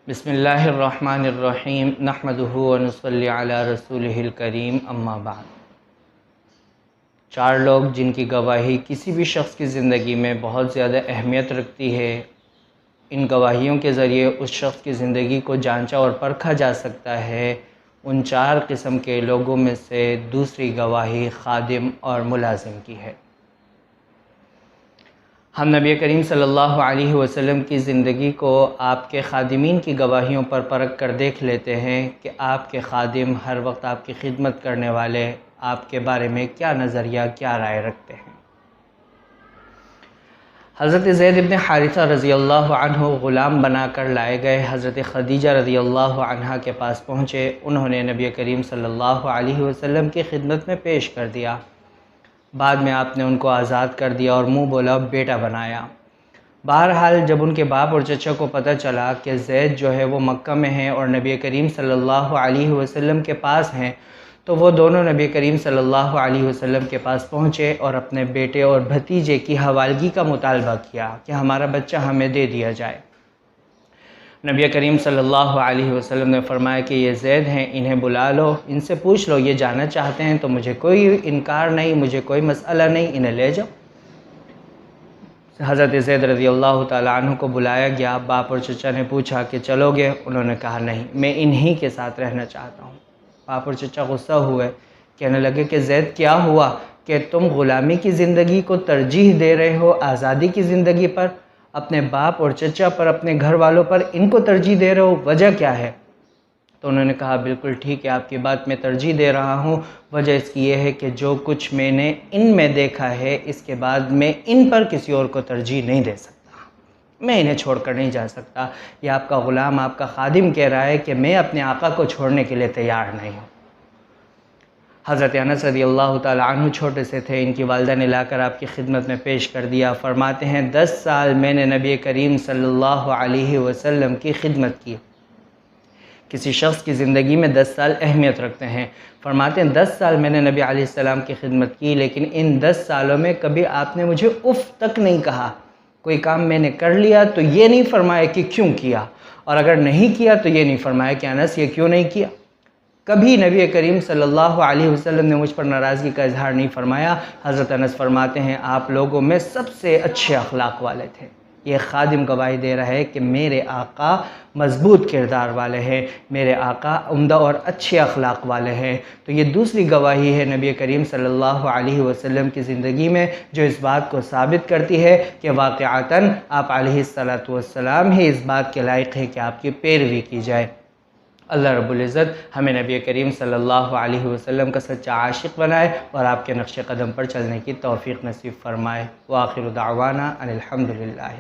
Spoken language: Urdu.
بسم اللہ الرحمن الرحیم نحمدہ ونصلی علی رسولہ الکریم اما بعد۔ چار لوگ جن کی گواہی کسی بھی شخص کی زندگی میں بہت زیادہ اہمیت رکھتی ہے، ان گواہیوں کے ذریعے اس شخص کی زندگی کو جانچا اور پرکھا جا سکتا ہے۔ ان چار قسم کے لوگوں میں سے دوسری گواہی خادم اور ملازم کی ہے۔ ہم نبی کریم صلی اللہ علیہ وسلم کی زندگی کو آپ کے خادمین کی گواہیوں پر پرکھ کر دیکھ لیتے ہیں کہ آپ کے خادم ہر وقت آپ کی خدمت کرنے والے آپ کے بارے میں کیا نظریہ، کیا رائے رکھتے ہیں۔ حضرت زید بن حارثہ رضی اللہ عنہ غلام بنا کر لائے گئے حضرت خدیجہ رضی اللہ عنہا کے پاس پہنچے۔ انہوں نے نبی کریم صلی اللہ علیہ وسلم کی خدمت میں پیش کر دیا۔ بعد میں آپ نے ان کو آزاد کر دیا اور منہ بولا بیٹا بنایا۔ بہرحال جب ان کے باپ اور چچا کو پتہ چلا کہ زید جو ہے وہ مکہ میں ہیں اور نبی کریم صلی اللہ علیہ وسلم کے پاس ہیں، تو وہ دونوں نبی کریم صلی اللہ علیہ وسلم کے پاس پہنچے اور اپنے بیٹے اور بھتیجے کی حوالگی کا مطالبہ کیا کہ ہمارا بچہ ہمیں دے دیا جائے۔ نبی کریم صلی اللہ علیہ وسلم نے فرمایا کہ یہ زید ہیں، انہیں بلا لو، ان سے پوچھ لو، یہ جانا چاہتے ہیں تو مجھے کوئی انکار نہیں، مجھے کوئی مسئلہ نہیں، انہیں لے جاؤ۔ حضرت زید رضی اللہ تعالیٰ عنہ کو بلایا گیا۔ باپ اور چچا نے پوچھا کہ چلو گے؟ انہوں نے کہا نہیں، میں انہی کے ساتھ رہنا چاہتا ہوں۔ باپ اور چچا غصہ ہوئے، کہنے لگے کہ زید کیا ہوا کہ تم غلامی کی زندگی کو ترجیح دے رہے ہو آزادی کی زندگی پر؟ اپنے باپ اور چچا پر، اپنے گھر والوں پر ان کو ترجیح دے رہے ہو، وجہ کیا ہے؟ تو انہوں نے کہا بالکل ٹھیک ہے، آپ کی بات میں ترجیح دے رہا ہوں، وجہ اس کی یہ ہے کہ جو کچھ میں نے ان میں دیکھا ہے اس کے بعد میں ان پر کسی اور کو ترجیح نہیں دے سکتا، میں انہیں چھوڑ کر نہیں جا سکتا۔ یہ آپ کا غلام، آپ کا خادم کہہ رہا ہے کہ میں اپنے آقا کو چھوڑنے کے لیے تیار نہیں ہوں۔ حضرت انس رضی اللہ تعالیٰ عنہ چھوٹے سے تھے، ان کی والدہ نے لا کر آپ کی خدمت میں پیش کر دیا۔ فرماتے ہیں 10 سال میں نے نبی کریم صلی اللہ علیہ وسلم کی خدمت کی۔ کسی شخص کی زندگی میں 10 سال اہمیت رکھتے ہیں۔ فرماتے ہیں 10 سال میں نے نبی علیہ السلام کی خدمت کی، لیکن ان 10 سالوں میں کبھی آپ نے مجھے اف تک نہیں کہا۔ کوئی کام میں نے کر لیا تو یہ نہیں فرمایا کہ کیوں کیا، اور اگر نہیں کیا تو یہ نہیں فرمایا کہ انس یہ کیوں نہیں کیا۔ کبھی نبی کریم صلی اللہ علیہ وسلم نے مجھ پر ناراضگی کا اظہار نہیں فرمایا۔ حضرت انس فرماتے ہیں آپ لوگوں میں سب سے اچھے اخلاق والے تھے۔ یہ خادم گواہی دے رہا ہے کہ میرے آقا مضبوط کردار والے ہیں، میرے آقا عمدہ اور اچھے اخلاق والے ہیں۔ تو یہ دوسری گواہی ہے نبی کریم صلی اللہ علیہ وسلم کی زندگی میں جو اس بات کو ثابت کرتی ہے کہ واقعتاً آپ علیہ السلام ہی اس بات کے لائق ہیں کہ آپ کی پیروی کی جائے۔ اللہ رب العزت ہمیں نبی کریم صلی اللہ علیہ وسلم کا سچا عاشق بنائے اور آپ کے نقش قدم پر چلنے کی توفیق نصیب فرمائے۔ وآخر دعوانا ان الحمدللہ۔